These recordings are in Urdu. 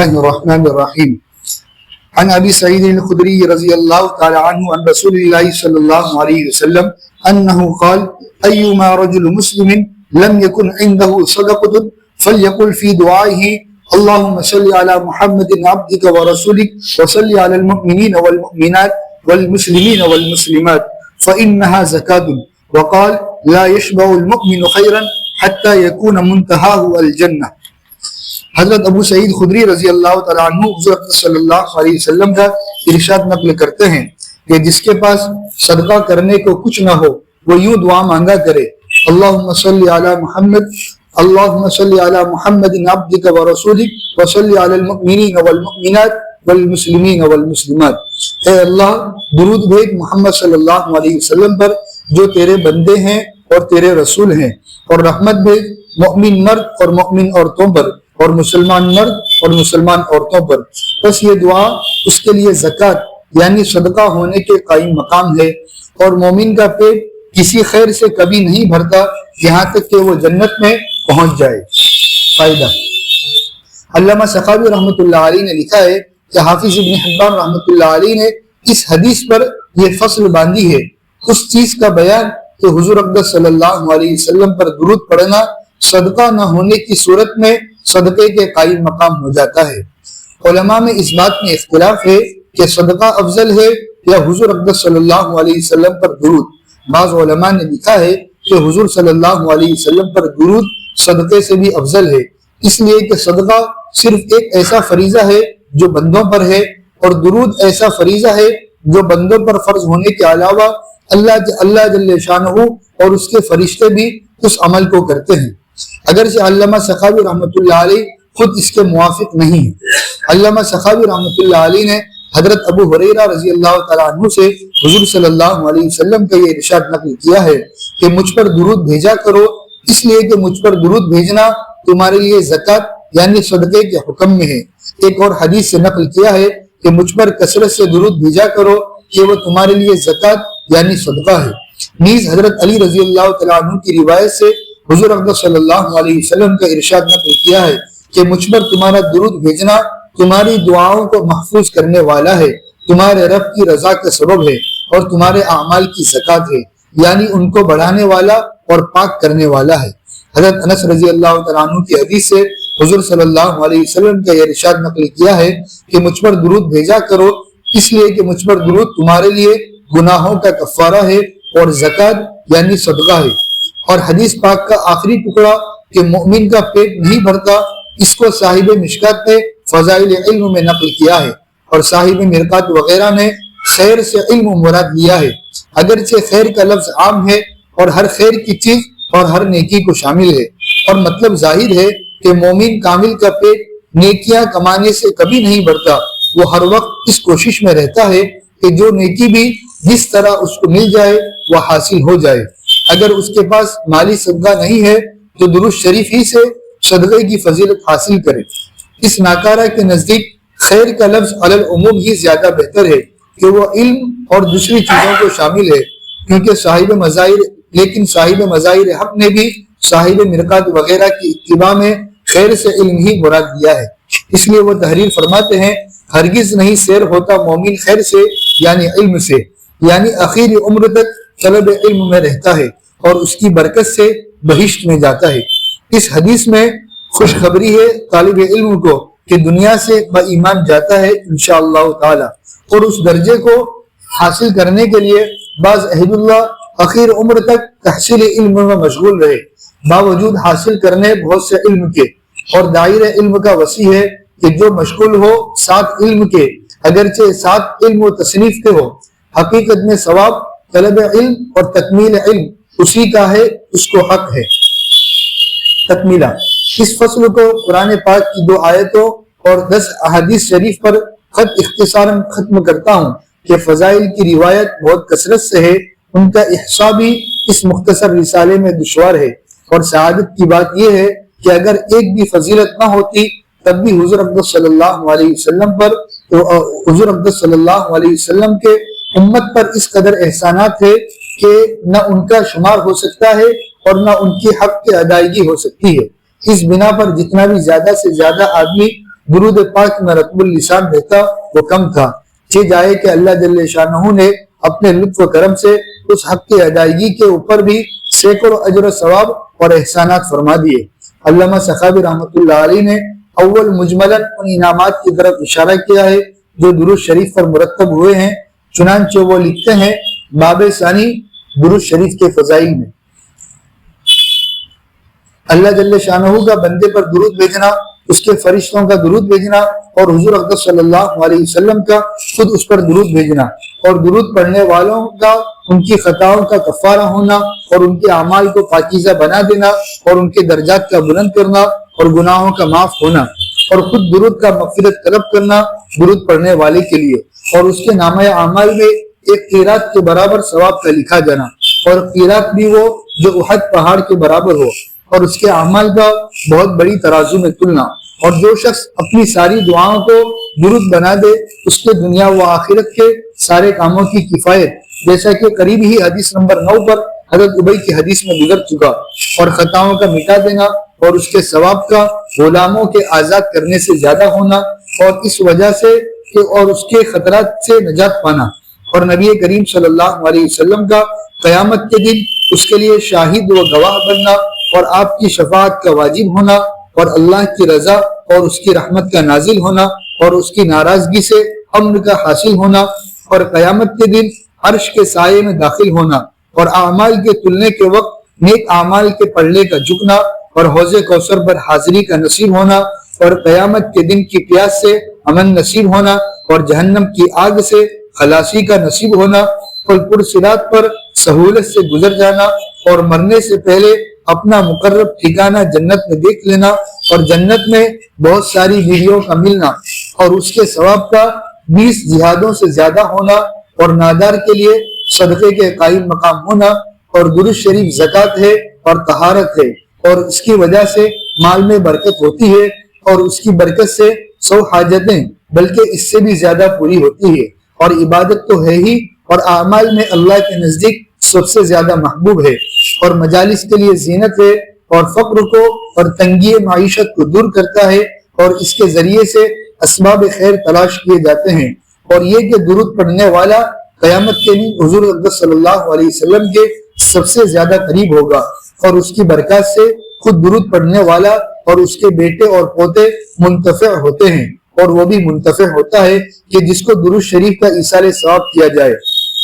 الله الرحمن الرحيم عن أبي سعيد الخدري رضي الله تعالى عنه عن رسول الله صلى الله عليه وسلم أنه قال أيما رجل مسلم لم يكن عنده صدقة فليقل في دعائه اللهم صل على محمد عبدك ورسولك وصل على المؤمنين والمؤمنات والمسلمين والمسلمات فإنها زكاة وقال لا يشبع المؤمن خيرا حتى يكون منتهاه الجنة۔ حضرت ابو سعید خدری رضی اللہ تعالیٰ عنہ حضور صلی اللہ علیہ وسلم کا ارشاد نقل کرتے ہیں کہ جس کے پاس صدقہ کرنے کو کچھ نہ ہو وہ یوں دعا مانگا کرے اللہم صلی علی محمد اللہم صلی علی محمد عبدک ورسولک وصلی علی المؤمنین والمؤمنات والمسلمین والمسلمات، اے اللہ درود بھیج محمد صلی اللہ علیہ وسلم پر جو تیرے بندے ہیں اور تیرے رسول ہیں، اور رحمت بھیج مؤمن مرد اور مؤمن عورتوں پر اور مسلمان مرد اور مسلمان عورتوں پر۔ بس یہ دعا اس کے لیے زکوٰۃ یعنی صدقہ ہونے کے قائم مقام ہے، اور مومن کا پیٹ کسی خیر سے کبھی نہیں بھرتا یہاں تک کہ وہ جنت میں پہنچ جائے۔ فائدہ، علامہ سخاوی رحمۃ اللہ علیہ نے لکھا ہے کہ حافظ ابن حبان رحمۃ اللہ علیہ نے اس حدیث پر یہ فصل باندھی ہے، اس چیز کا بیان کہ حضور اقدس صلی اللہ علیہ وسلم پر درود پڑھنا صدقہ نہ ہونے کی صورت میں صدقے کے قائم مقام ہو جاتا ہے۔ علماء میں اس بات میں اختلاف ہے کہ صدقہ افضل ہے یا حضور اقدس صلی اللہ علیہ وسلم پر درود۔ بعض علماء نے لکھا ہے کہ حضور صلی اللہ علیہ وسلم پر درود صدقے سے بھی افضل ہے، اس لیے کہ صدقہ صرف ایک ایسا فریضہ ہے جو بندوں پر ہے، اور درود ایسا فریضہ ہے جو بندوں پر فرض ہونے کے علاوہ اللہ جل شانہ اور اس کے فرشتے بھی اس عمل کو کرتے ہیں، اگرچہ علامہ سخاوی رحمۃ اللہ علیہ خود اس کے موافق نہیں ہے۔ علامہ سخاوی رحمۃ اللہ علیہ نے حضرت ابو ہریرہ رضی اللہ تعالیٰ عنہ سے حضور صلی اللہ علیہ وسلم کا یہ ارشاد نقل کیا ہے کہ مجھ پر درود بھیجا کرو، اس لیے کہ مجھ پر درود بھیجنا تمہارے لیے زکوٰۃ یعنی صدقے کے حکم میں ہے۔ ایک اور حدیث سے نقل کیا ہے کہ مجھ پر کثرت سے درود بھیجا کرو کہ وہ تمہارے لیے زکوٰۃ یعنی صدقہ ہے۔ نیز حضرت علی رضی اللہ تعالیٰ عنہ کی روایت سے حضور اقدس صلی اللہ علیہ وسلم کا ارشاد نقل کیا ہے کہ مجھ پر تمہارا درود بھیجنا تمہاری دعاؤں کو محفوظ کرنے والا ہے، تمہارے رب کی رضا کا سبب ہے، اور تمہارے اعمال کی زکوٰۃ ہے یعنی ان کو بڑھانے والا اور پاک کرنے والا ہے۔ حضرت انس رضی اللہ تعالیٰ عنہ کی حدیث سے حضور صلی اللہ علیہ وسلم کا یہ ارشاد نقل کیا ہے کہ مجھ پر درود بھیجا کرو، اس لیے کہ مجھ پر درود تمہارے لیے گناہوں کا کفارہ ہے اور زکوٰۃ یعنی صدقہ ہے۔ اور حدیث پاک کا آخری ٹکڑا کہ مومن کا پیٹ نہیں بھرتا، اس کو صاحب مشکات نے فضائل علم میں نقل کیا ہے، اور صاحب مرقات وغیرہ نے خیر سے علم مراد لیا ہے، اگرچہ خیر کا لفظ عام ہے اور ہر خیر کی چیز اور ہر نیکی کو شامل ہے، اور مطلب ظاہر ہے کہ مومن کامل کا پیٹ نیکیاں کمانے سے کبھی نہیں بھرتا، وہ ہر وقت اس کوشش میں رہتا ہے کہ جو نیکی بھی جس طرح اس کو مل جائے وہ حاصل ہو جائے۔ اگر اس کے پاس مالی صدقہ نہیں ہے تو درود شریف ہی سے صدقے کی فضیلت حاصل کرے۔ اس ناکارہ کے نزدیک خیر کا لفظ علی العموم ہی زیادہ بہتر ہے کہ وہ علم اور دوسری چیزوں کو شامل ہے، کیونکہ صاحب مظاہر حق نے بھی صاحب مرقات وغیرہ کی اتباع میں خیر سے علم ہی مراد دیا ہے۔ اس لیے وہ تحریر فرماتے ہیں ہرگز نہیں سیر ہوتا مومن خیر سے یعنی علم سے، یعنی آخری عمر تک طلب علم میں رہتا ہے اور اس کی برکت سے بہشت میں جاتا ہے۔ اس حدیث میں خوشخبری ہے طالب علم کو کہ دنیا سے با ایمان جاتا ہے انشاءاللہ تعالی، اور اس درجے کو حاصل کرنے کے لیے بعض اہل اللہ آخر عمر تک تحصیل علم میں مشغول رہے، باوجود حاصل کرنے بہت سے علم کے، اور دائرہ علم کا وسیع ہے کہ جو مشغول ہو ساتھ علم کے، اگرچہ ساتھ علم و تصنیف کے ہو، حقیقت میں ثواب طلب علم اور تکمیل علم اسی کا ہے، اس کو حق ہے۔ تکمیلہ، اس فصل کو قرآن پاک کی 2 آیتوں اور 10 احادیث شریف پر خط اختصاراً ختم کرتا ہوں کہ فضائل کی روایت بہت کثرت سے ہے، ان کا احصاء بھی اس مختصر رسالے میں دشوار ہے، اور سعادت کی بات یہ ہے کہ اگر ایک بھی فضیلت نہ ہوتی تب بھی حضور اقدس صلی اللہ علیہ وسلم کے امت پر اس قدر احسانات ہے کہ نہ ان کا شمار ہو سکتا ہے اور نہ ان کی حق کی ادائیگی ہو سکتی ہے۔ اس بنا پر جتنا بھی زیادہ سے زیادہ آدمی درود پاک میں رطب اللسان رہتا وہ کم تھا۔ چہ جائے کہ اللہ جل شانہ نے اپنے لطف و کرم سے اس حق کی ادائیگی کے اوپر بھی سینکڑوں اجر و ثواب اور احسانات فرما دیے۔ علامہ سخاوی رحمۃ اللہ علیہ نے اول مجملاً ان انعامات کی طرف اشارہ کیا ہے جو درود شریف پر مرتب ہوئے ہیں، چنانچہ وہ لکھتے ہیں باب ثانی درود شریف کے فضائل میں، اللہ جل شانہ کا بندے پر درود بھیجنا، اس کے فرشتوں کا درود بھیجنا اور حضور اقدس صلی اللہ علیہ وسلم کا خود اس پر درود بھیجنا، اور درود پڑھنے والوں کا ان کی خطاؤں کا کفارہ ہونا اور ان کے اعمال کو پاکیزہ بنا دینا اور ان کے درجات کا بلند کرنا اور گناہوں کا معاف ہونا، اور خود درود کا مغفرت طلب کرنا درود پڑھنے والے کے لیے، اور اس کے نامہ اعمال میں ایک قیرات کے برابر ثواب کا لکھا جانا، اور قیرات بھی وہ جو احد پہاڑ کے برابر ہو، اور اس کے اعمال کا بہت بڑی ترازو میں تلنا، اور جو شخص اپنی ساری دعاؤں کو درود بنا دے اس کے دنیا و آخرت کے سارے کاموں کی کفایت، جیسا کہ قریب ہی حدیث نمبر 9 پر حضرت ابی کی حدیث میں گزر چکا، اور خطاؤں کا مٹا دینا اور اس کے ثواب کا غلاموں کے آزاد کرنے سے زیادہ ہونا، اور اس وجہ سے کہ اور اس کے خطرات سے نجات پانا، اور نبی کریم صلی اللہ علیہ وسلم کا قیامت کے دن اس کے لیے شاہد و گواہ بننا اور آپ کی شفاعت کا واجب ہونا، اور اللہ کی رضا اور اس کی رحمت کا نازل ہونا اور اس کی ناراضگی سے امن کا حاصل ہونا، اور قیامت کے دن عرش کے سائے میں داخل ہونا، اور اعمال کے تلنے کے وقت نیک اعمال کے پلڑے کا جھکنا اور حوض کوثر پر حاضری کا نصیب ہونا، اور قیامت کے دن کی پیاس سے امن نصیب ہونا اور جہنم کی آگ سے خلاصی کا نصیب ہونا، اور پرصراط پر سہولت سے گزر جانا، اور مرنے سے پہلے اپنا مقرب ٹھکانہ جنت میں دیکھ لینا، اور جنت میں بہت ساری بیویوں کا ملنا، اور اس کے ثواب کا 20 جہادوں سے زیادہ ہونا، اور نادار کے لیے صدقے کے قائم مقام ہونا، اور درود شریف زکوٰۃ ہے اور طہارت ہے، اور اس کی وجہ سے مال میں برکت ہوتی ہے، اور اس کی برکت سے 100 حاجتیں بلکہ اس سے بھی زیادہ پوری ہوتی ہے، اور عبادت تو ہے ہی، اور اعمال میں اللہ کے نزدیک سب سے زیادہ محبوب ہے، اور مجالس کے لیے زینت ہے، اور فقر کو اور تنگی معیشت کو دور کرتا ہے، اور اس کے ذریعے سے اسباب خیر تلاش کیے جاتے ہیں، اور یہ کہ درود پڑھنے والا قیامت کے دن حضور اقدس صلی اللہ علیہ وسلم کے سب سے زیادہ قریب ہوگا، اور اس کی برکات سے خود درود پڑھنے والا اور اس کے بیٹے اور پوتے منتفع ہوتے ہیں، اور وہ بھی منتفع ہوتا ہے کہ جس کو درود شریف کا ایصال ثواب کیا جائے،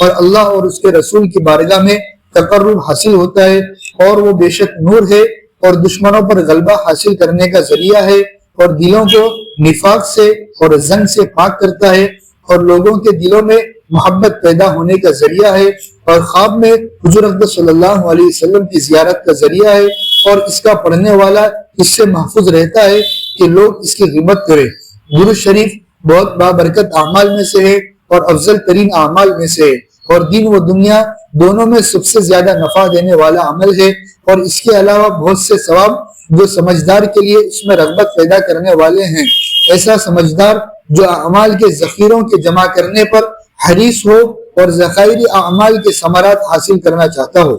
اور اللہ اور اس کے رسول کی بارگاہ میں تقرب حاصل ہوتا ہے، اور وہ بے شک نور ہے اور دشمنوں پر غلبہ حاصل کرنے کا ذریعہ ہے، اور دلوں کو نفاق سے اور زنگ سے پاک کرتا ہے، اور لوگوں کے دلوں میں محبت پیدا ہونے کا ذریعہ ہے، اور خواب میں حضور اقدس صلی اللہ علیہ وسلم کی زیارت کا ذریعہ ہے، اور اس کا پڑھنے والا اس سے محفوظ رہتا ہے کہ لوگ اس کی غیبت کریں۔ درود شریف بہت بابرکت اعمال میں سے ہے اور افضل ترین اعمال میں سے ہے، اور دین و دنیا دونوں میں سب سے زیادہ نفع دینے والا عمل ہے، اور اس کے علاوہ بہت سے ثواب جو سمجھدار کے لیے اس میں رغبت پیدا کرنے والے ہیں، ایسا سمجھدار جو اعمال کے ذخیروں کے جمع کرنے پر حریص ہو اور ذخائری اعمال کے ثمرات حاصل کرنا چاہتا ہو۔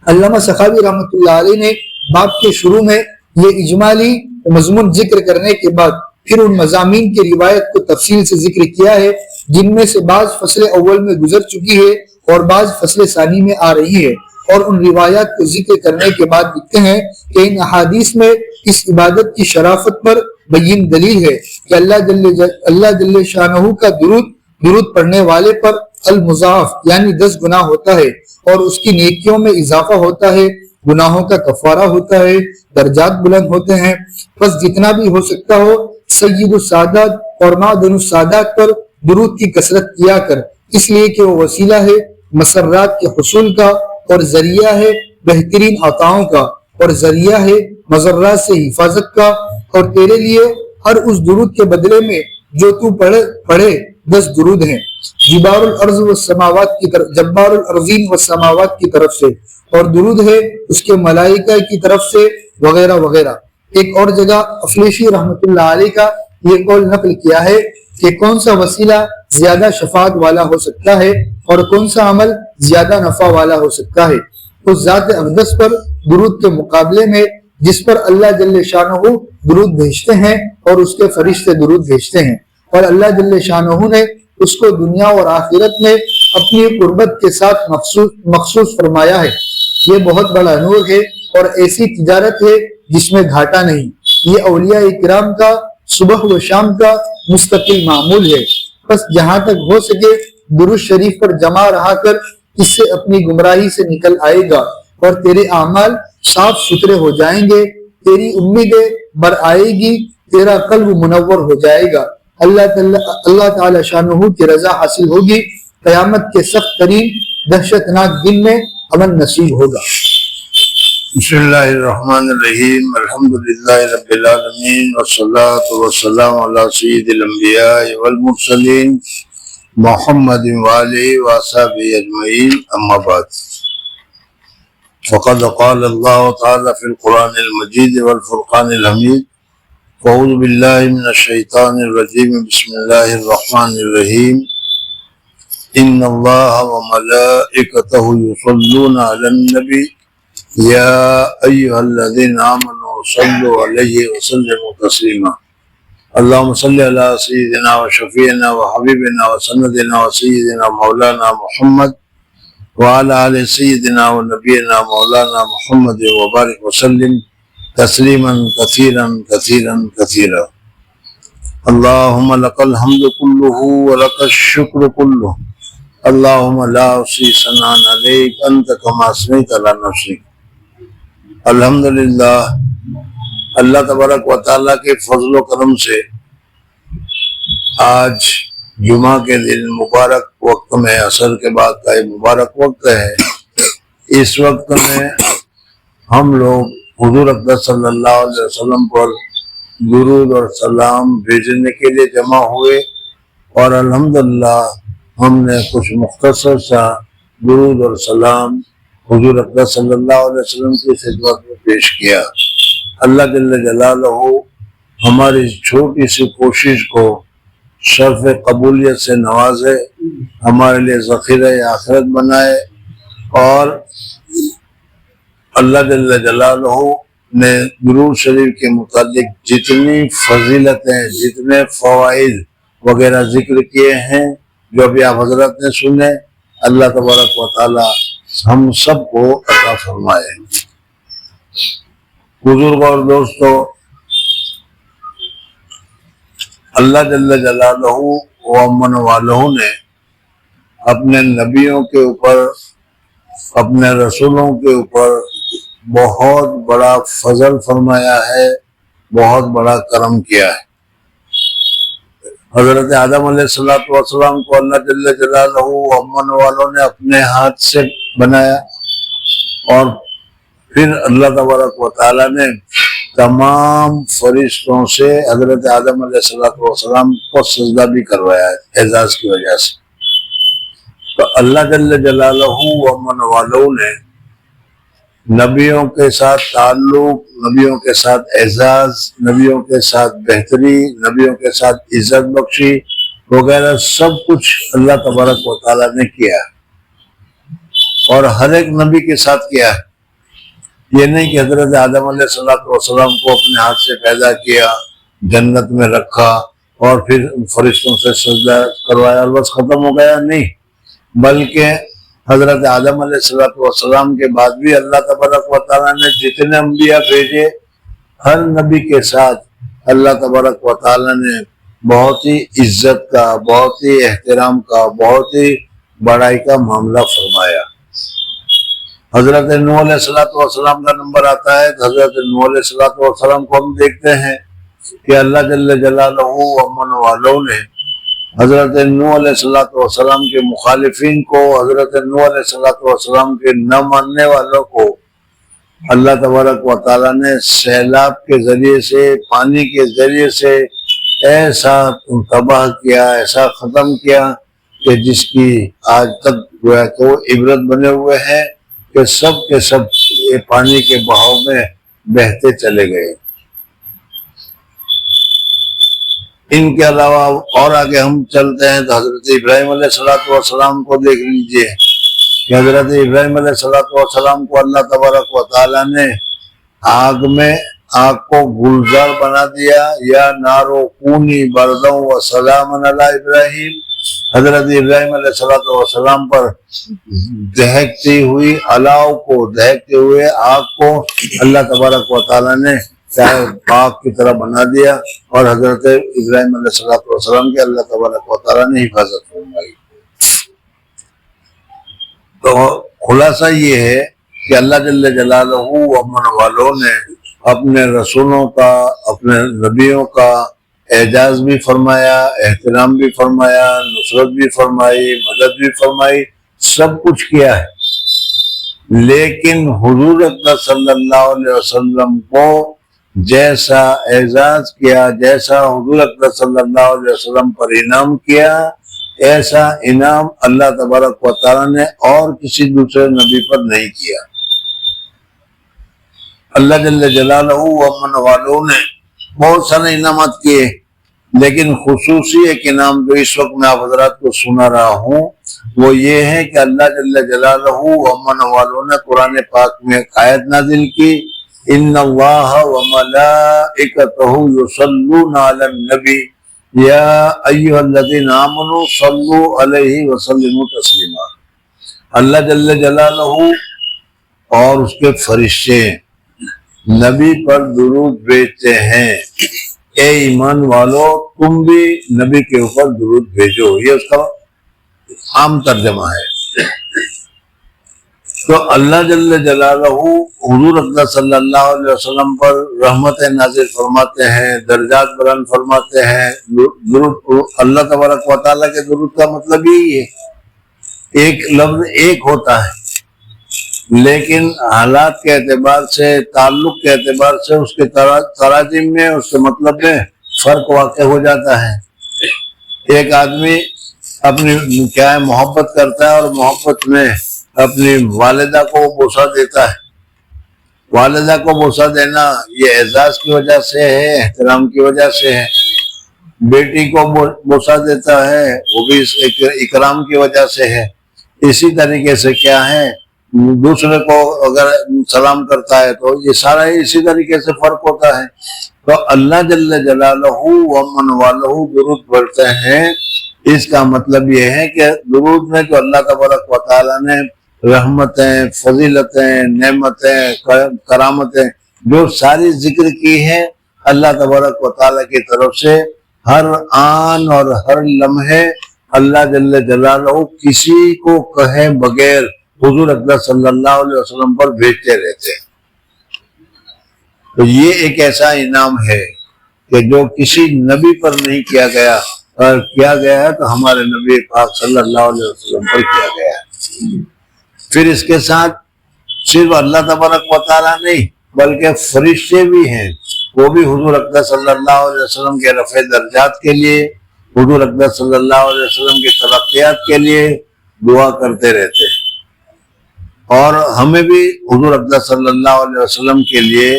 علامہ سخاوی رحمۃ اللہ علیہ نے باب کے شروع میں یہ اجمالی مضمون ذکر کرنے کے بعد پھر ان مضامین کی روایت کو تفصیل سے ذکر کیا ہے جن میں سے بعض فصل اول میں گزر چکی ہے اور بعض فصل ثانی میں آ رہی ہے، اور ان روایات کو ذکر کرنے کے بعد لکھتے ہیں کہ ان احادیث میں اس عبادت کی شرافت پر بین دلیل ہے کہ اللہ جل شانہ کا درود پڑھنے والے پر المضاعف یعنی 10 گنا ہوتا ہے، اور اس کی نیکیوں میں اضافہ ہوتا ہے، گناہوں کا کفارہ ہوتا ہے، درجات بلند ہوتے ہیں۔ بس جتنا بھی ہو سکتا ہو سید السادات اور معدن السادات پر درود کی کثرت کیا کر، اس لیے کہ وہ وسیلہ ہے مسرات کے حصول کا، اور ذریعہ ہے بہترین عطاؤں کا، اور ذریعہ ہے مضرات سے حفاظت کا، اور تیرے لیے ہر اس درود کے بدلے میں جو تو پڑھے 10 درود ہیں، جبار الارض والسماوات کی طرف، جبار الارضین والسماوات کی طرف سے، اور درود ہے اس کے ملائکہ کی طرف سے، وغیرہ وغیرہ۔ ایک اور جگہ افلیشی رحمۃ اللہ علیہ کا یہ قول نقل کیا ہے کہ کون سا وسیلہ زیادہ شفاعت والا ہو سکتا ہے اور کون سا عمل زیادہ نفع والا ہو سکتا ہے، اس ذات اقدس پر درود کے مقابلے میں جس پر اللہ جل شانہ درود بھیجتے ہیں اور اس کے فرشتے درود بھیجتے ہیں، اور اللہ جل شانہ نے اس کو دنیا اور آخرت میں اپنی قربت کے ساتھ مخصوص فرمایا ہے۔ یہ بہت بڑا نور ہے اور ایسی تجارت ہے جس میں گھاٹا نہیں۔ یہ اولیاء کرام کا صبح و شام کا مستقل معمول ہے۔ بس جہاں تک ہو سکے درود شریف پر جمع رہا کر، اس سے اپنی گمراہی سے نکل آئے گا اور تیرے اعمال صاف ستھرے ہو جائیں گے، تیری امیدیں بر آئے گی، تیرا قلب منور ہو جائے گا، اللہ تعالی شانہ کی رضا حاصل ہوگی، قیامت کے سخت ترین دہشت ناک دن میں امن نصیب ہوگا۔ بسم اللہ الرحمن الرحیم، الحمدللہ رب العالمین، والصلاة والسلام علی سید الانبیاء والمرسلین محمد وآلہ وصحبہ اجمعین، اما بعد، فقد قال اللہ تعالی فی القرآن المجید والفرقان الحمید، اعوذ باللہ من الشیطان الرجیم، بسم اللہ الرحمن الرحیم، ان اللہ وملائکتہ یصلون علی النبی یا ایہا الذین آمنوا صلوا علیہ وسلموا تسلیما، اللہم صلی علی سیدنا و شفیعنا و حبیبنا و سندنا و سیدنا مولانا محمد وعلی آل سیدنا و نبینا مولانا محمد وبارک وسلم تسلیما کثیرا کثیرا کثیرا۔ اللہم لک الحمد کلہ ولک الشکر کلہ، اللہم لا احصی ثناء علیک انت کما اثنیت علی نفسک۔ الحمدللہ، اللہ تبارک و تعالیٰ کے فضل و کرم سے آج جمعہ کے دن مبارک وقت میں، عصر کے بعد کا یہ مبارک وقت ہے۔ اس وقت میں ہم لوگ حضور اقدس صلی اللہ علیہ وسلم پر درود اور سلام بھیجنے کے لیے جمع ہوئے، اور الحمدللہ ہم نے کچھ مختصر سا درود اور سلام حضور اقدس صلی اللہ علیہ وسلم کی خدمت میں پیش کیا۔ اللہ جل جلالہ ہماری چھوٹی سی کوشش کو شرف قبولیت سے نوازے، ہمارے لیے ذخیرہ آخرت بنائے، اور اللہ جل جلالہ نے درود شریف کے متعلق جتنی فضیلتیں، جتنے فوائد وغیرہ ذکر کیے ہیں جو ابھی آپ حضرات نے سنے، اللہ تبارک و تعالی ہم سب کو عطا فرمائے۔ بزرگ اور دوستو، اللہ جل جلالہ و امن والہ نے اپنے نبیوں کے اوپر، اپنے رسولوں کے اوپر بہت بڑا فضل فرمایا ہے، بہت بڑا کرم کیا ہے۔ حضرت آدم علیہ السلام کو اللہ جل جلالہ و امن والوں نے اپنے ہاتھ سے بنایا، اور پھر اللہ تبارک و تعالیٰ نے تمام فرشتوں سے حضرت آدم علیہ السلام کو سجدہ بھی کروایا ہے اعزاز کی وجہ سے۔ تو اللہ جل جلالہ و امن والوں نے نبیوں کے ساتھ تعلق، نبیوں کے ساتھ اعزاز، نبیوں کے ساتھ بہتری، نبیوں کے ساتھ عزت بخشی وغیرہ سب کچھ اللہ تبارک و تعالیٰ نے کیا ہے، اور ہر ایک نبی کے ساتھ کیا ہے۔ یہ نہیں کہ حضرت آدم علیہ السلام کو اپنے ہاتھ سے پیدا کیا، جنت میں رکھا اور پھر فرشتوں سے سجدہ کروایا اور بس ختم ہو گیا، نہیں، بلکہ حضرت آدم علیہ السلام کے بعد بھی اللہ تبارک و تعالیٰ نے جتنے انبیاء بھیجے، ہر نبی کے ساتھ اللہ تبارک و تعالیٰ نے بہت ہی عزت کا، بہت ہی احترام کا، بہت ہی بڑائی کا معاملہ فرمایا۔ حضرت نوح علیہ السلام کا نمبر آتا ہے تو حضرت نوح علیہ السلام کو ہم دیکھتے ہیں کہ اللہ جل جلالہ و امن والوں نے حضرت نوح علیہ السلام کے مخالفین کو، حضرت نوح علیہ السلام کے نہ ماننے والوں کو اللہ تبارک و تعالیٰ نے سیلاب کے ذریعے سے، پانی کے ذریعے سے ایسا تباہ کیا، ایسا ختم کیا کہ جس کی آج تک جو ہے تو عبرت بنے ہوئے ہیں کہ سب کے سب یہ پانی کے بہاؤ میں بہتے چلے گئے۔ ان کے علاوہ اور آگے ہم چلتے ہیں تو حضرت ابراہیم علیہ السلام کو دیکھ لیجئے کہ حضرت ابراہیم علیہ السلام کو اللہ تبارک و تعالیٰ نے آگ میں آگ کو گلزار بنا دیا، یا نارو کونی بردوں و سلام علی ابراہیم، حضرت ابراہیم علیہ السلام پر دہکتی ہوئی الاؤ کو، دہکتے ہوئے آگ کو اللہ تبارک و تعالیٰ نے چاہے آگ کی طرح بنا دیا، اور حضرت ابراہیم علیہ السلام کی اللہ تبارک و تعالیٰ نے حفاظت فرمائی۔ تو خلاصہ یہ ہے کہ اللہ جل جلالہ و امن والوں نے اپنے رسولوں کا، اپنے نبیوں کا اعزاز بھی فرمایا، احترام بھی فرمایا، نصرت بھی فرمائی، مدد بھی فرمائی، سب کچھ کیا ہے، لیکن حضور اکرم صلی اللہ علیہ وسلم کو جیسا اعزاز کیا، جیسا حضور اکرم صلی اللہ علیہ وسلم پر انعام کیا، ایسا انعام اللہ تبارک و تعالیٰ نے اور کسی دوسرے نبی پر نہیں کیا۔ اللہ جل جلالہ و امن والوں نے بہت سارے انعامات کیے، لیکن خصوصی ایک انعام جو اس وقت میں آپ حضرات کو سنا رہا ہوں وہ یہ ہے کہ اللہ جل جلالہ و امن والوں نے قرآن پاک میں ایک آیت نازل کی، ان اللہ وملائکتہ یصلون علی النبی یا ایھا الذین آمنوا صلوا علیہ وسلموا تسلیما۔ اللہ جل جلالہ اور اس کے فرشتے نبی پر درود بھیجتے ہیں، اے ایمان والو تم بھی نبی کے اوپر درود بھیجو، یہ اس کا عام ترجمہ ہے۔ تو اللہ جل جلالہ حضور اکرم صلی اللہ علیہ وسلم پر رحمت نازل فرماتے ہیں، درجات بلند فرماتے ہیں۔ درود اللہ تبارک و تعالیٰ کے درود کا مطلب یہی ہے، ایک لفظ ایک ہوتا ہے لیکن حالات کے اعتبار سے، تعلق کے اعتبار سے اس کے تراجم میں، اس کے مطلب میں فرق واقع ہو جاتا ہے۔ ایک آدمی اپنی کیا ہے محبت کرتا ہے اور محبت میں اپنی والدہ کو بوسہ دیتا ہے۔ والدہ کو بوسہ دینا یہ اعزاز کی وجہ سے ہے، احترام کی وجہ سے ہے۔ بیٹی کو بوسہ دیتا ہے وہ بھی اکرام کی وجہ سے ہے۔ اسی طریقے سے کیا ہے دوسرے کو اگر سلام کرتا ہے تو یہ سارا اسی طریقے سے فرق ہوتا ہے۔ تو اللہ جل جلالہ ومن والہ درود پڑھتے ہیں، اس کا مطلب یہ ہے کہ درود میں جو اللہ تبارک و تعالیٰ نے رحمتیں، فضیلتیں، نعمتیں، کرامتیں جو ساری ذکر کی ہیں اللہ تبارک و تعالیٰ کی طرف سے، ہر آن اور ہر لمحے اللہ جل جلالہ کسی کو کہے بغیر حضور اکرم صلی اللہ علیہ وسلم پر بھیجتے رہتے ہیں۔ تو یہ ایک ایسا انعام ہے کہ جو کسی نبی پر نہیں کیا گیا، اور کیا گیا ہے تو ہمارے نبی پاک صلی اللہ علیہ وسلم پر کیا گیا ہے۔ پھر اس کے ساتھ صرف اللہ تبارک و تعالیٰ نہیں بلکہ فرشتے بھی ہیں، وہ بھی حضور اکرم صلی اللہ علیہ وسلم کے رفع درجات کے لیے، حضور اکرم صلی اللہ علیہ وسلم کی ترقیات کے لیے دعا کرتے رہتے ہیں، اور ہمیں بھی حضور اکرم صلی اللہ علیہ وسلم کے لیے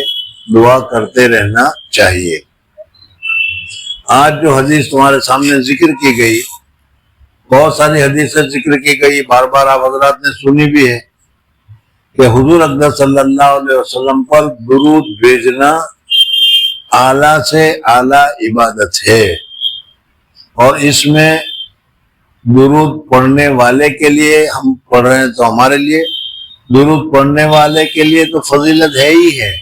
دعا کرتے رہنا چاہیے۔ آج جو حدیث تمہارے سامنے ذکر کی گئی، بہت ساری حدیثیں ذکر کی گئی، بار بار آپ حضرات نے سنی بھی ہے کہ حضور اکرم صلی اللہ علیہ وسلم پر درود بھیجنا اعلیٰ سے اعلیٰ عبادت ہے، اور اس میں درود پڑھنے والے کے لیے، ہم پڑھ رہے ہیں تو ہمارے لیے، درود پڑھنے والے کے لیے تو فضیلت ہے ہی ہے،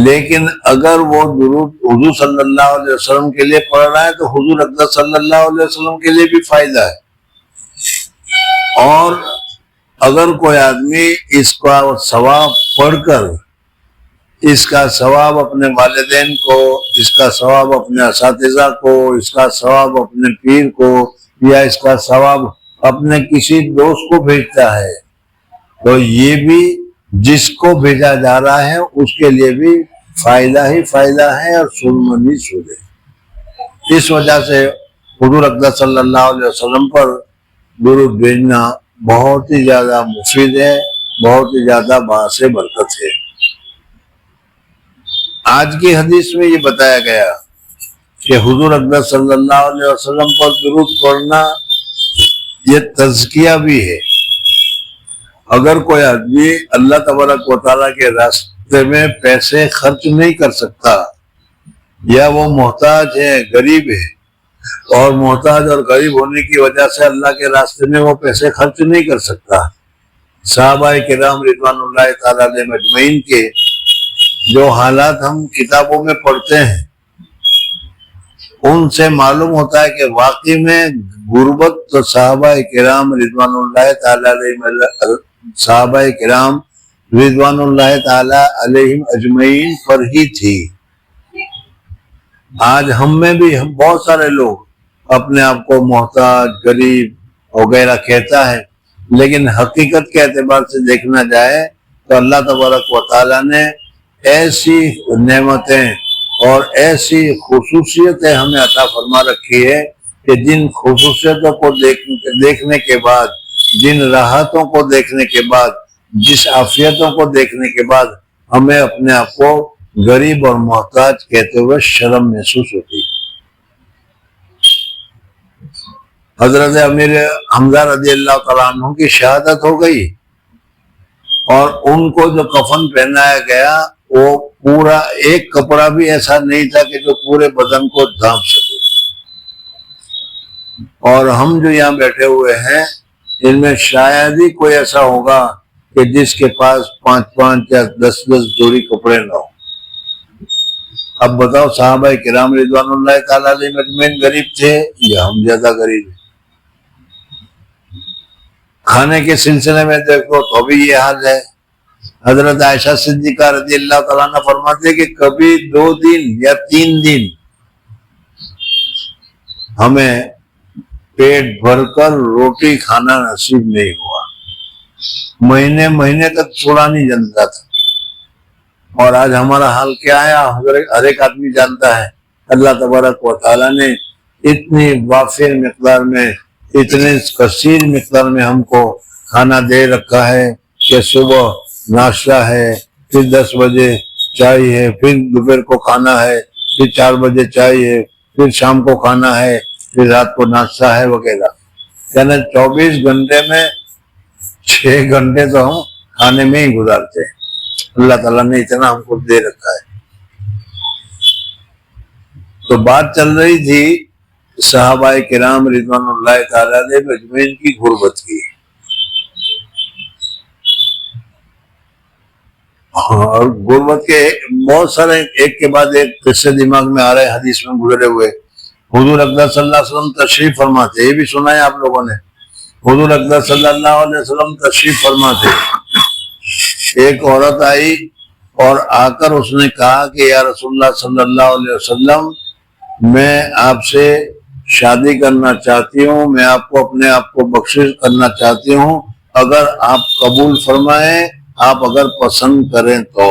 لیکن اگر وہ درود حضور صلی اللہ علیہ وسلم کے لیے پڑھ رہا ہے تو حضور اکرم صلی اللہ علیہ وسلم کے لیے بھی فائدہ ہے۔ اور اگر کوئی آدمی اس کا ثواب پڑھ کر، اس کا ثواب اپنے والدین کو، اس کا ثواب اپنے اساتذہ کو، اس کا ثواب اپنے پیر کو، یا اس کا ثواب اپنے کسی دوست کو بھیجتا ہے تو یہ بھی جس کو بھیجا جا رہا ہے اس کے لیے بھی فائدہ ہی فائدہ ہے، اور سود ہی سود ہے۔ اس وجہ سے حضور اکرم صلی اللہ علیہ وسلم پر درود بھیجنا بہت ہی زیادہ مفید ہے، بہت ہی زیادہ باعث برکت ہے۔ آج کی حدیث میں یہ بتایا گیا کہ حضور اکرم صلی اللہ علیہ وسلم پر درود پڑھنا یہ تزکیہ بھی ہے۔ اگر کوئی آدمی اللہ تبارک و تعالیٰ کے ہفتے میں پیسے خرچ نہیں کر سکتا، یا وہ محتاج ہے، غریب ہے، اور محتاج اور غریب ہونے کی وجہ سے اللہ کے راستے میں وہ پیسے خرچ نہیں کر سکتا۔ صحابہ کرام رضوان اللہ تعالیٰ علیہم اجمعین کے جو حالات ہم کتابوں میں پڑھتے ہیں، ان سے معلوم ہوتا ہے کہ واقعی میں غربت تو صحابہ کرام رضوان اللہ تعالیٰ علیہم اجمعین پر ہی تھی۔ آج ہم میں بھی بہت سارے لوگ اپنے آپ کو محتاج، غریب وغیرہ کہتا ہے، لیکن حقیقت کے اعتبار سے دیکھنا جائے تو اللہ تبارک و تعالیٰ نے ایسی نعمتیں اور ایسی خصوصیتیں ہمیں عطا فرما رکھی ہے کہ جن خصوصیتوں کو دیکھنے کے بعد، جن راحتوں کو دیکھنے کے بعد، جس عافیتوں کو دیکھنے کے بعد ہمیں اپنے آپ کو غریب اور محتاج کہتے ہوئے شرم محسوس ہوتی ہے۔ حضرت امیر حمزہ رضی اللہ تعالیٰ عنہ کی شہادت ہو گئی، اور ان کو جو کفن پہنایا گیا وہ پورا ایک کپڑا بھی ایسا نہیں تھا کہ جو پورے بدن کو ڈھانپ سکے۔ اور ہم جو یہاں بیٹھے ہوئے ہیں ان میں شاید ہی کوئی ایسا ہوگا کہ جس کے پاس 5 یا 10 جوڑی کپڑے نہ ہو۔ اب بتاؤ، صحابہ کرام رضوان اللہ تعالیٰ علیہم اجمعین غریب تھے یا ہم زیادہ غریب ہیں؟ کھانے کے سلسلے میں دیکھو تو بھی یہ حال ہے۔ حضرت عائشہ صدیقہ رضی اللہ تعالیٰ عنہ فرماتے کہ کبھی 2 دن یا 3 دن ہمیں پیٹ بھر کر روٹی کھانا نصیب نہیں ہوا، مہینے تک چھوڑا نہیں جانتا تھا۔ اور آج ہمارا حال کیا ہے ہر ایک آدمی جانتا ہے۔ اللہ تبارک و تعالیٰ نے اتنی وافر مقدار میں، اتنے کثیر مقدار میں ہم کو کھانا دے رکھا ہے کہ صبح ناشتہ ہے، پھر 10 بجے چائے ہے، پھر دوپہر کو کھانا ہے، پھر 4 بجے چائے ہے، پھر شام کو کھانا ہے، پھر رات کو ناشتہ ہے وغیرہ۔ یعنی 24 گھنٹے میں 6 گھنٹے تو ہم کھانے میں ہی گزارتے ہیں۔ اللہ تعالیٰ نے اتنا ہم کو دے رکھا ہے۔ تو بات چل رہی تھی صحابہ کرام رضوان اللہ تعالیٰ علیہم اجمعین کی غربت کی، اور غربت کے بہت سارے ایک کے بعد ایک قصے دماغ میں آ رہے، حدیث میں گزرے ہوئے۔ حضور اقدس صلی اللہ علیہ وسلم تشریف فرماتے، یہ بھی سنا ہے آپ لوگوں نے، حضور اقدس صلی اللہ علیہ وسلم تشریف فرماتے، ایک عورت آئی اور آ کر اس نے کہا کہ یا رسول اللہ صلی اللہ علیہ وسلم، میں آپ سے شادی کرنا چاہتی ہوں، میں آپ کو اپنے آپ کو بخشش کرنا چاہتی ہوں، اگر آپ قبول فرمائیں، آپ اگر پسند کریں تو۔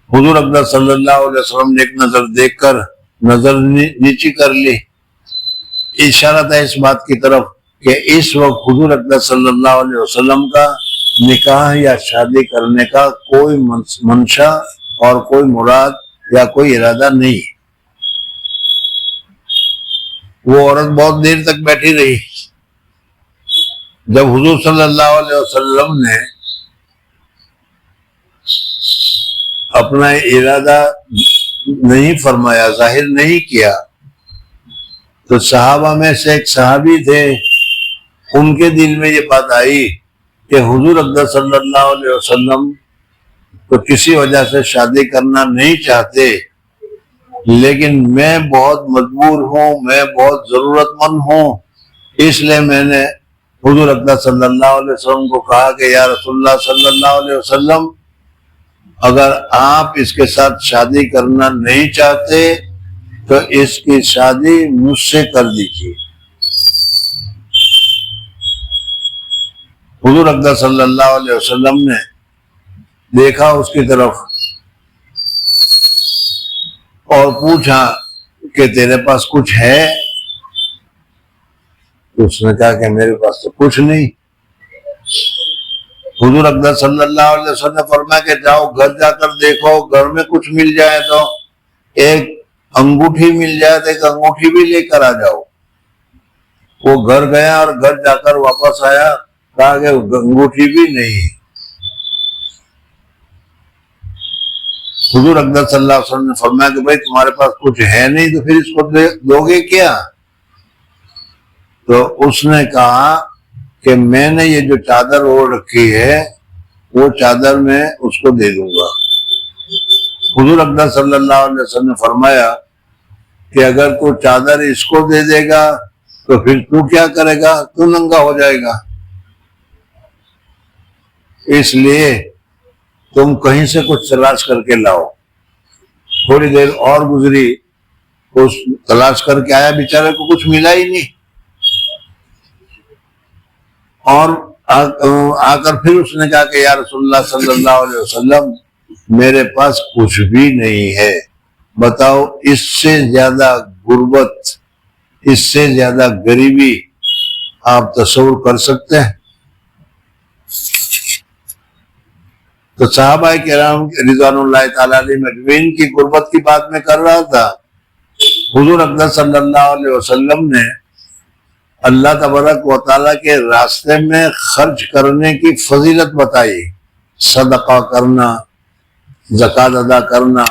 حضور اقدس صلی اللہ علیہ وسلم نے ایک نظر دیکھ کر نظر نیچی کر لی، اشارہ تھا اس بات کی طرف کہ اس وقت حضور اقدس صلی اللہ علیہ وسلم کا نکاح یا شادی کرنے کا کوئی منشا اور کوئی مراد یا کوئی ارادہ نہیں۔ وہ عورت بہت دیر تک بیٹھی رہی۔ جب حضور صلی اللہ علیہ وسلم نے اپنا ارادہ نہیں فرمایا، ظاہر نہیں کیا، تو صحابہ میں سے ایک صحابی تھے، ان کے دل میں یہ بات آئی کہ حضور اقدس صلی اللہ علیہ وسلم تو کسی وجہ سے شادی کرنا نہیں چاہتے، لیکن میں بہت مجبور ہوں، میں بہت ضرورت مند ہوں، اس لیے میں نے حضور اقدس صلی اللہ علیہ وسلم کو کہا کہ یا رسول اللہ صلی اللہ علیہ وسلم، اگر آپ اس کے ساتھ شادی کرنا نہیں چاہتے تو اس کی شادی مجھ سے کر دیجیے۔ حضور اقدس صلی اللہ علیہ وسلم نے دیکھا اس کی طرف اور پوچھا کہ تیرے پاس کچھ ہے؟ اس نے کہا کہ میرے پاس تو کچھ نہیں۔ حضور اقدس صلی اللہ علیہ وسلم نے فرمایا کہ جاؤ گھر جا کر دیکھو، گھر میں کچھ مل جائے تو ایک انگوٹھی مل جائے تو ایک انگوٹھی بھی لے کر آ جاؤ۔ وہ گھر گیا اور گھر جا کر واپس آیا، کہا کہ انگوٹھی بھی نہیں۔ حضور اقدس صلی اللہ علیہ وسلم نے فرمایا کہ بھائی تمہارے پاس کچھ ہے نہیں تو پھر اس کو دو گے کیا؟ تو اس نے کہا کہ میں نے یہ جو چادر اوڑھ رکھی ہے وہ چادر میں اس کو دے دوں گا۔ حضور اقدس صلی اللہ علیہ وسلم نے فرمایا کہ اگر تو چادر اس کو دے دے گا تو پھر تو کیا کرے گا؟ تو ننگا ہو جائے گا۔ اس لیے تم کہیں سے کچھ تلاش کر کے لاؤ۔ تھوڑی دیر اور گزری، اس تلاش کر کے آیا، بیچارے کو کچھ ملا ہی نہیں، اور آ کر پھر اس نے کہا کہ یا رسول اللہ صلی اللہ علیہ وسلم میرے پاس کچھ بھی نہیں ہے، بتاؤ اس سے زیادہ غربت، اس سے زیادہ غریبی آپ تصور کر سکتے ہیں؟ تو صحابہ کرام رضوان اللہ تعالیٰ علیہ اجمعین کی غربت کی بات میں کر رہا تھا۔ حضور اقدس صلی اللہ علیہ وسلم نے اللہ تبارک و تعالیٰ کے راستے میں خرچ کرنے کی فضیلت بتائی، صدقہ کرنا، زکوٰۃ ادا کرنا،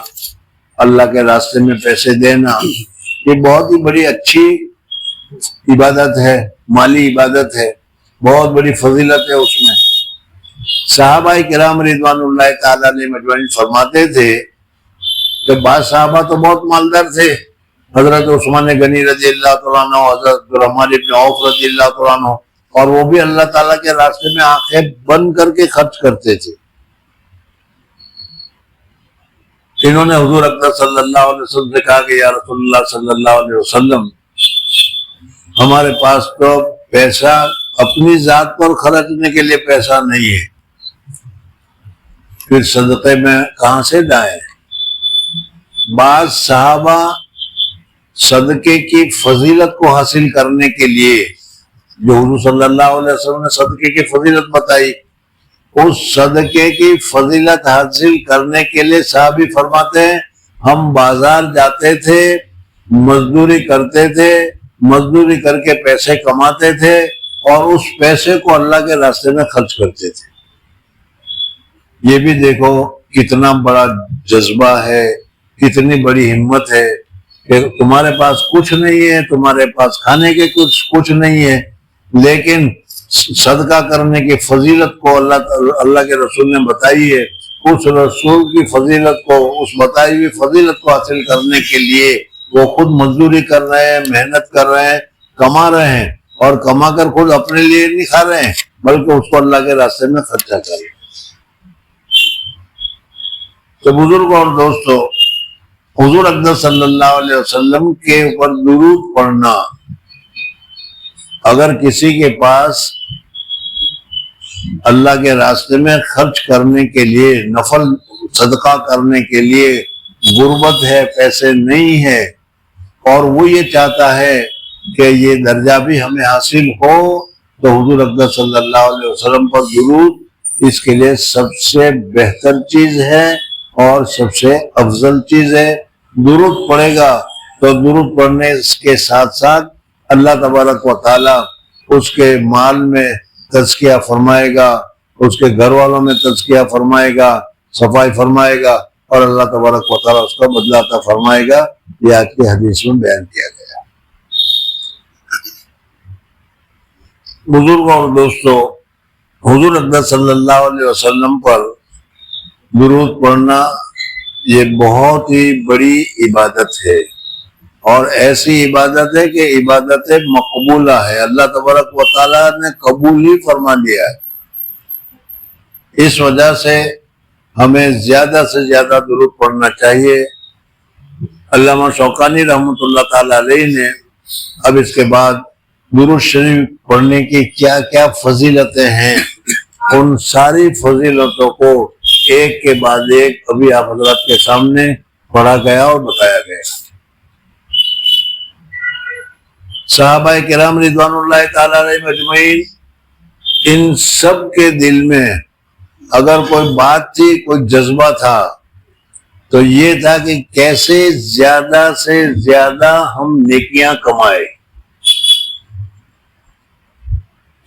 اللہ کے راستے میں پیسے دینا، یہ بہت ہی بڑی اچھی عبادت ہے، مالی عبادت ہے، بہت بڑی فضیلت ہے اس میں۔ صحابہ کرام رضوان اللہ تعالیٰ علیہ مجمعین فرماتے تھے کہ بعض صحابہ تو بہت مالدار تھے، حضرت عثمان غنی رضی اللہ تعالیٰ عنہ، حضرت عبدالرحمن بن عوف رضی اللہ تعالیٰ عنہ، اور وہ بھی اللہ تعالیٰ کے راستے میں آنکھیں بند کر کے خرچ کرتے تھے۔ انہوں نے حضور اقدس صلی اللہ علیہ وسلم سے کہا کہ یا رسول اللہ صلی اللہ علیہ وسلم ہمارے پاس تو پیسہ اپنی ذات پر خرچنے کے لیے پیسہ نہیں ہے، پھر صدقے میں کہاں سے لائیں؟ بعض صحابہ صدقے کی فضیلت کو حاصل کرنے کے لیے، جو حضور صلی اللہ علیہ وسلم نے صدقے کی فضیلت بتائی، اس صدقے کی فضیلت حاصل کرنے کے لیے صحابی فرماتے ہیں ہم بازار جاتے تھے، مزدوری کرتے تھے، مزدوری کر کے پیسے کماتے تھے اور اس پیسے کو اللہ کے راستے میں خرچ کرتے تھے۔ یہ بھی دیکھو کتنا بڑا جذبہ ہے، کتنی بڑی ہمت ہے کہ تمہارے پاس کچھ نہیں ہے، تمہارے پاس کھانے کے کچھ نہیں ہے، لیکن صدقہ کرنے کی فضیلت کو اللہ کے رسول نے بتائی ہے، اس رسول کی فضیلت کو، اس بتائی ہوئی فضیلت کو حاصل کرنے کے لیے وہ خود مزدوری کر رہے ہیں، محنت کر رہے ہیں، کما رہے ہیں، اور کما کر خود اپنے لیے نہیں کھا رہے ہیں بلکہ اس کو اللہ کے راستے میں خرچہ کر رہے ہیں۔ تو بزرگوں اور دوستو، حضور اقدس صلی اللہ علیہ وسلم کے اوپر درود پڑھنا، اگر کسی کے پاس اللہ کے راستے میں خرچ کرنے کے لیے، نفل صدقہ کرنے کے لیے غربت ہے، پیسے نہیں ہے، اور وہ یہ چاہتا ہے کہ یہ درجہ بھی ہمیں حاصل ہو، تو حضور اقدس صلی اللہ علیہ وسلم پر درود اس کے لیے سب سے بہتر چیز ہے اور سب سے افضل چیز ہے۔ درود پڑھے گا تو درود پڑھنے کے ساتھ ساتھ اللہ تبارک و تعالیٰ اس کے مال میں تزکیہ فرمائے گا، اس کے گھر والوں میں تزکیہ فرمائے گا، صفائی فرمائے گا، اور اللہ تبارک و تعالیٰ اس کا بدلہ عطا فرمائے گا۔ یہ آج کی حدیث میں بیان کیا گیا۔ بزرگوں اور دوستو، حضور اقدس صلی اللہ علیہ وسلم پر درود پڑھنا یہ بہت ہی بڑی عبادت ہے، اور ایسی عبادت ہے کہ عبادت مقبولہ ہے، اللہ تبارک و تعالیٰ نے قبول ہی فرما لیا ہے۔ اس وجہ سے ہمیں زیادہ سے زیادہ درود پڑھنا چاہیے۔ علامہ شوکانی رحمۃ اللہ تعالیٰ علیہ نے اب اس کے بعد درود شریف پڑھنے کی کیا کیا فضیلتیں ہیں، ان ساری فضیلتوں کو ایک کے بعد ایک ابھی آپ حضرات کے سامنے پڑھا گیا اور بتایا گیا۔ صحابہ کرام رضوان اللہ تعالیٰ علیہ مجمعین، ان سب کے دل میں اگر کوئی بات تھی، کوئی جذبہ تھا، تو یہ تھا کہ کیسے زیادہ سے زیادہ ہم نیکیاں کمائے۔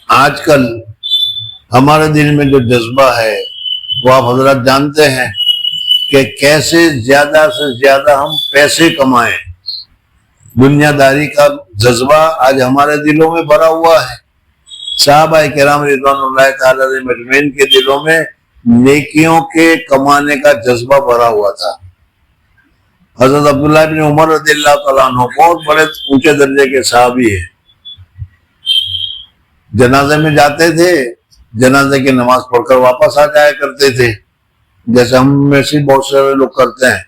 آج کل ہمارے دل میں جو جذبہ ہے وہ آپ حضرات جانتے ہیں کہ کیسے زیادہ سے زیادہ ہم پیسے کمائیں. دنیا داری کا جذبہ آج ہمارے دلوں میں بھرا ہوا ہے. صحابہ کرام رضوان اللہ تعالی علیہ مجمعین کے دلوں میں نیکیوں کے کمانے کا جذبہ بھرا ہوا تھا. حضرت عبداللہ بن عمر رضی اللہ تعالیٰ عنہ بہت بڑے اونچے درجے کے صحابی ہیں. جنازے میں جاتے تھے, جنازے کی نماز پڑھ کر واپس آ جایا کرتے تھے, جیسے ہم میں سے بہت سارے لوگ کرتے ہیں.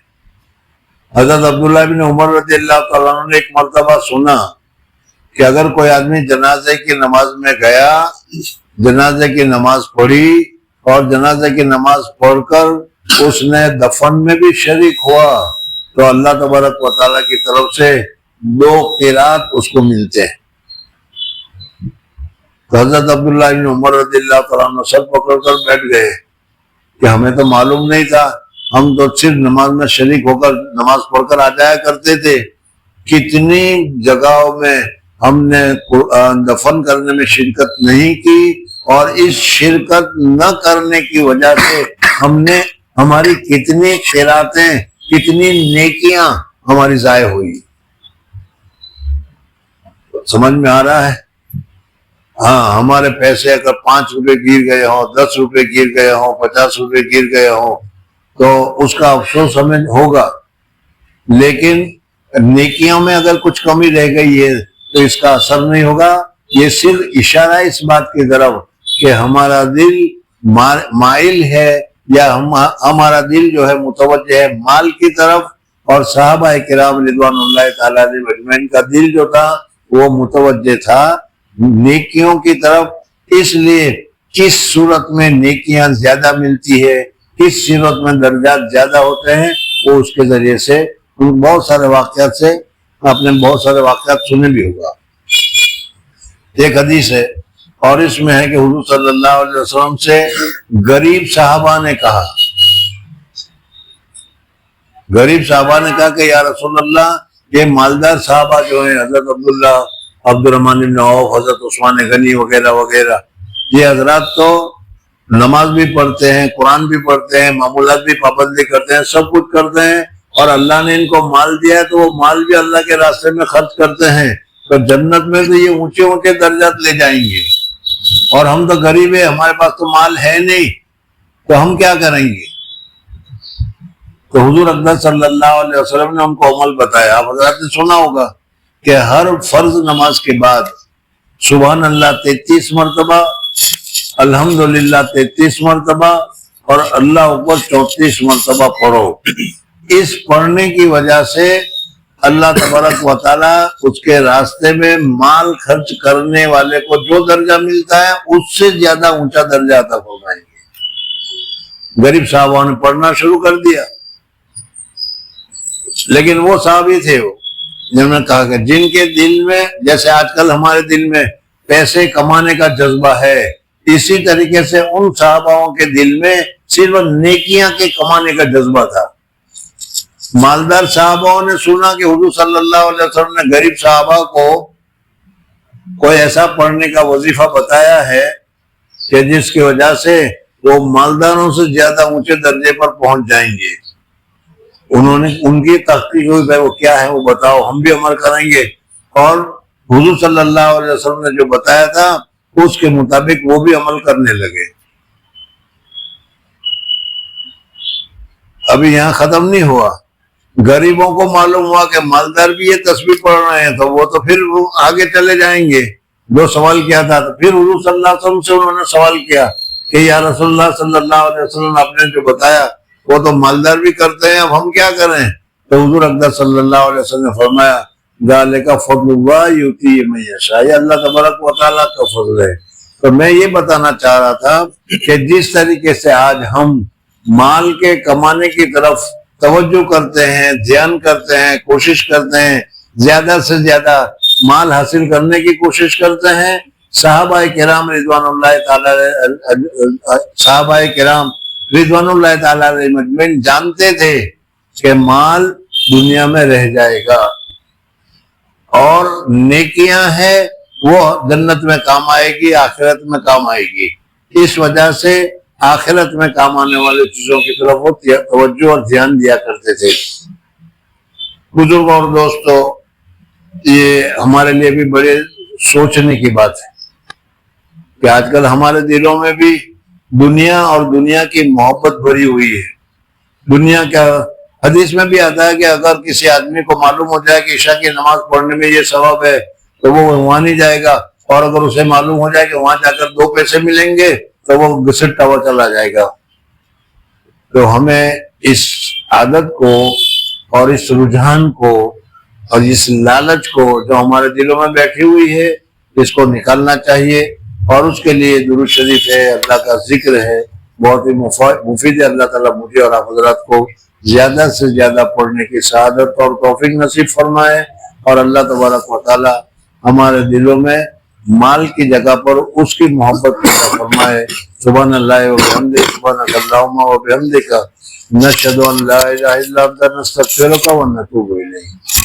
حضرت عبداللہ بن عمر رضی اللہ تعالیٰ عنہ نے ایک مرتبہ سنا کہ اگر کوئی آدمی جنازے کی نماز میں گیا, جنازے کی نماز پڑھی اور جنازے کی نماز پڑھ کر اس نے دفن میں بھی شریک ہوا تو اللہ تبارک و تعالیٰ کی طرف سے 2 قرات اس کو ملتے ہیں. تو حضرت عبداللہ بن عمر رضی اللہ تعالیٰ عنہ سر پکڑ کر بیٹھ گئے کہ ہمیں تو معلوم نہیں تھا, ہم تو صرف نماز میں شریک ہو کر نماز پڑھ کر آ جایا کرتے تھے. کتنی جگہوں میں ہم نے دفن کرنے میں شرکت نہیں کی اور اس شرکت نہ کرنے کی وجہ سے ہم نے ہماری کتنی خیراتیں, کتنی نیکیاں ہماری ضائع ہوئی. سمجھ میں آ رہا ہے؟ ہاں, ہمارے پیسے اگر 5 روپے گر گئے ہوں, 10 روپے گر گئے ہوں, 50 روپے گر گئے ہوں تو اس کا افسوس ہمیں ہوگا, لیکن نیکیوں میں اگر کچھ کمی رہ گئی ہے تو اس کا اثر نہیں ہوگا. یہ صرف اشارہ اس بات کی طرف کہ ہمارا دل مائل ہے یا ہمارا دل جو ہے متوجہ ہے مال کی طرف, اور صحابہ کرام رضوان اللہ تعالی علیہ مجمعین کا دل جو تھا وہ متوجہ تھا نیکیوں کی طرف. اس لیے کس صورت میں نیکیاں زیادہ ملتی ہے, کس صورت میں درجات زیادہ ہوتے ہیں, وہ اس کے ذریعے سے بہت سارے واقعات سے آپ نے بہت سارے واقعات سنے بھی ہوگا. ایک حدیث ہے اور اس میں ہے کہ حضور صلی اللہ علیہ وسلم سے غریب صحابہ نے کہا, غریب صحابہ نے کہا کہ یا رسول اللہ, یہ مالدار صحابہ جو ہیں حضرت عبداللہ, عبد الرحمن بن عوف, حضرت عثمان غنی وغیرہ وغیرہ, یہ حضرات تو نماز بھی پڑھتے ہیں, قرآن بھی پڑھتے ہیں, معمولات بھی پابندی کرتے ہیں, سب کچھ کرتے ہیں, اور اللہ نے ان کو مال دیا ہے تو وہ مال بھی اللہ کے راستے میں خرچ کرتے ہیں, تو جنت میں تو یہ اونچے اونچے درجات لے جائیں گے, اور ہم تو غریب ہیں, ہمارے پاس تو مال ہے نہیں, تو ہم کیا کریں گے؟ تو حضور اکرم صلی اللہ علیہ وسلم نے ان کو عمل بتایا. آپ حضرات نے سنا ہوگا کہ ہر فرض نماز کے بعد سبحان اللہ 33 مرتبہ, الحمدللہ 33 مرتبہ اور اللہ اکبر 34 مرتبہ پڑھو. اس پڑھنے کی وجہ سے اللہ تبارک و تعالیٰ اس کے راستے میں مال خرچ کرنے والے کو جو درجہ ملتا ہے اس سے زیادہ اونچا درجہ عطا فرمائیں گے. غریب صحابہ نے پڑھنا شروع کر دیا, لیکن وہ صحابی تھے وہ جنہوں نے کہا کہ جن کے دل میں جیسے آج کل ہمارے دل میں پیسے کمانے کا جذبہ ہے, اسی طریقے سے ان صحاباؤں کے دل میں صرف نیکیاں کے کمانے کا جذبہ تھا. مالدار صحاباؤں نے سنا کہ حضور صلی اللہ علیہ وسلم نے غریب صحابہ کو کوئی ایسا پڑھنے کا وظیفہ بتایا ہے کہ جس کی وجہ سے وہ مالداروں سے زیادہ اونچے درجے پر پہنچ جائیں گے. انہوں نے ان کی تحقیق ہوئی, بھائی وہ کیا ہے وہ بتاؤ, ہم بھی عمل کریں گے. اور حضور صلی اللہ علیہ وسلم نے جو بتایا تھا اس کے مطابق وہ بھی عمل کرنے لگے. ابھی یہاں ختم نہیں ہوا, غریبوں کو معلوم ہوا کہ مالدار بھی یہ تسبیح پڑھ رہے ہیں تو وہ تو پھر آگے چلے جائیں گے. جو سوال کیا تھا تو پھر حضور صلی اللہ علیہ وسلم سے انہوں نے سوال کیا کہ یا رسول اللہ صلی اللہ علیہ وسلم, آپ نے جو بتایا وہ تو مالدار بھی کرتے ہیں, اب ہم کیا کریں؟ تو حضور اکرم صلی اللہ علیہ وسلم نے فرمایا ذالک فضل اللہ یؤتیہ من یشاء, یہ اللہ تبارک و تعالیٰ کا فضل ہے. تو میں یہ بتانا چاہ رہا تھا کہ جس طریقے سے آج ہم مال کے کمانے کی طرف توجہ کرتے ہیں, دھیان کرتے ہیں, کوشش کرتے ہیں, زیادہ سے زیادہ مال حاصل کرنے کی کوشش کرتے ہیں, صحابہ کرام رضوان اللہ تعالی علیہ مجمعین جانتے تھے کہ مال دنیا میں رہ جائے گا اور نیکیاں ہیں وہ جنت میں کام آئے گی, آخرت میں کام آئے گی. اس وجہ سے آخرت میں کام آنے والی چیزوں کی طرف وہ توجہ اور دھیان دیا کرتے تھے۔ بزرگ اور دوستو، یہ ہمارے لیے بھی بڑے سوچنے کی بات ہے کہ آج کل ہمارے دلوں میں بھی دنیا اور دنیا کی محبت بھری ہوئی ہے۔ دنیا کیا، حدیث میں بھی آتا ہے کہ اگر کسی آدمی کو معلوم ہو جائے کہ عشاء کی نماز پڑھنے میں یہ ثواب ہے تو وہ وہاں نہیں جائے گا، اور اگر اسے معلوم ہو جائے کہ وہاں جا کر 2 پیسے ملیں گے تو وہ گھسٹتا ہوا چلا جائے گا۔ تو ہمیں اس عادت کو اور اس رجحان کو اور اس لالچ کو جو ہمارے دلوں میں بیٹھی ہوئی ہے، اس کو نکالنا چاہیے، اور اس کے لیے درود شریف ہے، اللہ کا ذکر ہے، بہت ہی مفید ہے۔ اللہ تعالیٰ مجھے اور آپ حضرات کو زیادہ سے زیادہ پڑھنے کی سعادت اور توفیق نصیب فرمائے، اور اللہ تبارک و تعالیٰ ہمارے دلوں میں مال کی جگہ پر اس کی محبت پیدا فرمائے۔ سبحان اللہ و بحمدہ، سبحانک اللہم و بحمدک، نشہد ان لا الہ الا انت، نستغفرک و نتوب الیک۔